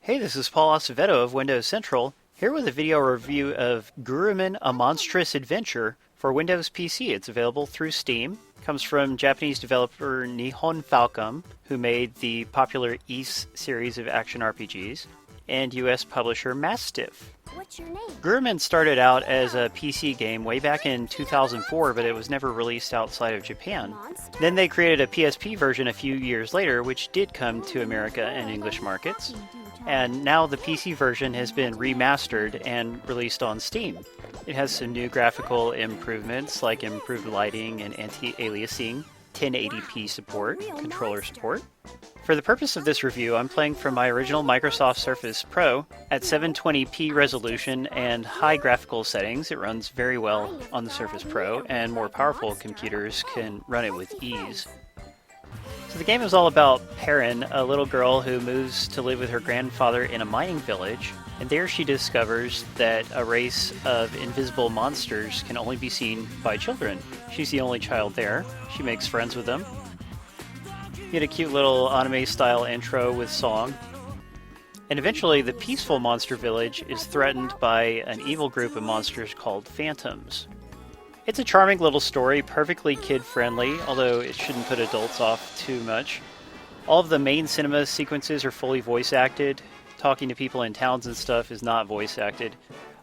Hey, this is Paul Acevedo of Windows Central, here with a video review of Gurumin, a Monstrous Adventure for Windows PC. It's available through Steam. It comes from Japanese developer Nihon Falcom, who made the popular Ys series of action RPGs, and US publisher Mastiff. What's your name? Gurumin started out as a PC game way back in 2004, but it was never released outside of Japan. Then they created a PSP version a few years later, which did come to America and English markets. And now the PC version has been remastered and released on Steam. It has some new graphical improvements like improved lighting and anti-aliasing, 1080p support, controller support. For the purpose of this review, I'm playing from my original Microsoft Surface Pro at 720p resolution and high graphical settings. It runs very well on the Surface Pro, and more powerful computers can run it with ease. So the game is all about Perrin, a little girl who moves to live with her grandfather in a mining village, and there she discovers that a race of invisible monsters can only be seen by children. She's the only child there. She makes friends with them. You get a cute little anime-style intro with song. And eventually the peaceful monster village is threatened by an evil group of monsters called phantoms. It's a charming little story, perfectly kid-friendly, although it shouldn't put adults off too much. All of the main cinema sequences are fully voice-acted. Talking to people in towns and stuff is not voice-acted.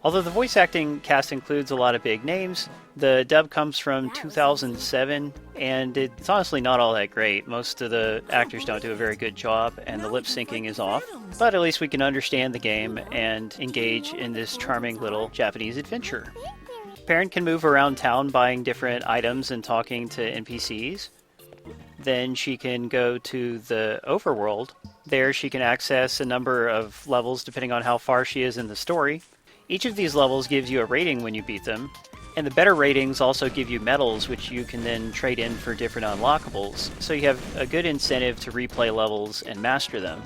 Although the voice acting cast includes a lot of big names, the dub comes from 2007, and it's honestly not all that great. Most of the actors don't do a very good job, and the lip syncing is off. But at least we can understand the game and engage in this charming little Japanese adventure. Perrin can move around town buying different items and talking to NPCs. Then she can go to the overworld. There she can access a number of levels depending on how far she is in the story. Each of these levels gives you a rating when you beat them, and the better ratings also give you medals which you can then trade in for different unlockables, so you have a good incentive to replay levels and master them.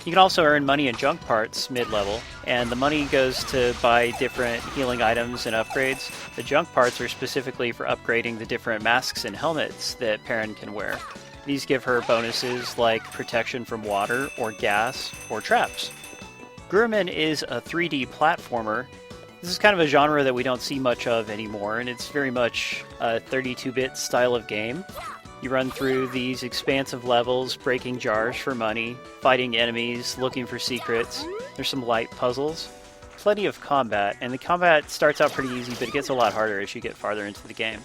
You can also earn money in junk parts mid-level, and the money goes to buy different healing items and upgrades. The junk parts are specifically for upgrading the different masks and helmets that Perrin can wear. These give her bonuses like protection from water, or gas, or traps. Gurumin is a 3D platformer. This is kind of a genre that we don't see much of anymore, and it's very much a 32-bit style of game. You run through these expansive levels, breaking jars for money, fighting enemies, looking for secrets. There's some light puzzles, plenty of combat, and the combat starts out pretty easy, but it gets a lot harder as you get farther into the game.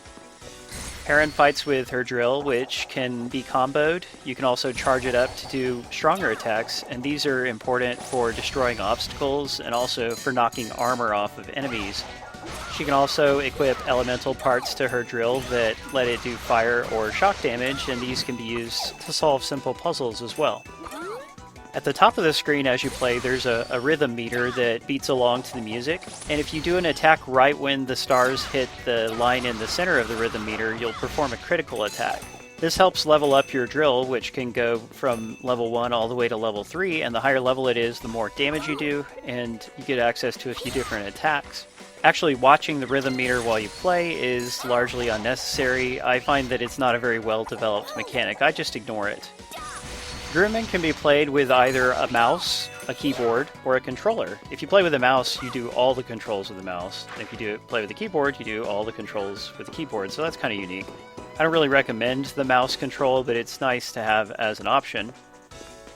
Perrin fights with her drill, which can be comboed. You can also charge it up to do stronger attacks, and these are important for destroying obstacles and also for knocking armor off of enemies. She can also equip elemental parts to her drill that let it do fire or shock damage, and these can be used to solve simple puzzles as well. At the top of the screen as you play, there's a rhythm meter that beats along to the music, and if you do an attack right when the stars hit the line in the center of the rhythm meter, you'll perform a critical attack. This helps level up your drill, which can go from level 1 all the way to level 3, and the higher level it is, the more damage you do, and you get access to a few different attacks. Actually, watching the rhythm meter while you play is largely unnecessary. I find that it's not a very well-developed mechanic. I just ignore it. Gurumin can be played with either a mouse, a keyboard, or a controller. If you play with a mouse, you do all the controls with the mouse. And if you play with the keyboard, you do all the controls with the keyboard, so that's kind of unique. I don't really recommend the mouse control, but it's nice to have as an option.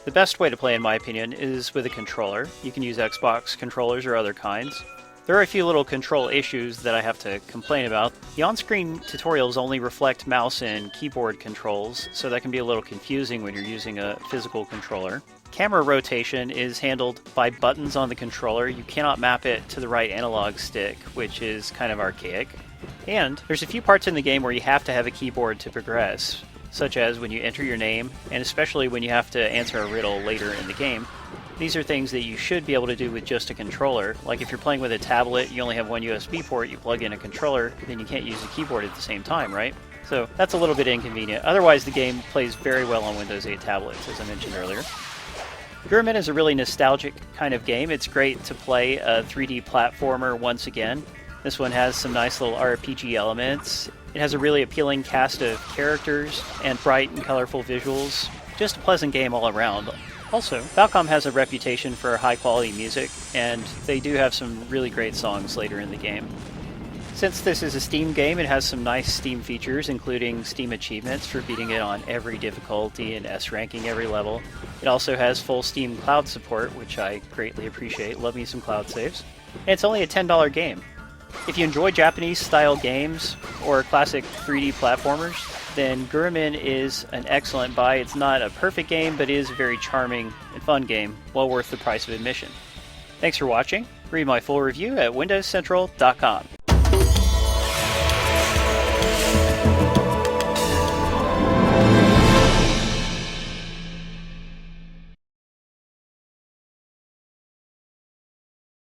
The best way to play, in my opinion, is with a controller. You can use Xbox controllers or other kinds. There are a few little control issues that I have to complain about. The on-screen tutorials only reflect mouse and keyboard controls, so that can be a little confusing when you're using a physical controller. Camera rotation is handled by buttons on the controller. You cannot map it to the right analog stick, which is kind of archaic. And there's a few parts in the game where you have to have a keyboard to progress, such as when you enter your name, and especially when you have to answer a riddle later in the game. These are things that you should be able to do with just a controller. Like if you're playing with a tablet, you only have one USB port, you plug in a controller, then you can't use the keyboard at the same time, right? So that's a little bit inconvenient. Otherwise, the game plays very well on Windows 8 tablets, as I mentioned earlier. Gurumin is a really nostalgic kind of game. It's great to play a 3D platformer once again. This one has some nice little RPG elements. It has a really appealing cast of characters and bright and colorful visuals. Just a pleasant game all around. Also, Falcom has a reputation for high-quality music, and they do have some really great songs later in the game. Since this is a Steam game, it has some nice Steam features, including Steam achievements for beating it on every difficulty and S ranking every level. It also has full Steam cloud support, which I greatly appreciate. Love me some cloud saves. And it's only a $10 game. If you enjoy Japanese-style games or classic 3D platformers, then Gurumin is an excellent buy. It's not a perfect game, but it is a very charming and fun game, well worth the price of admission. Thanks for watching. Read my full review at windowscentral.com.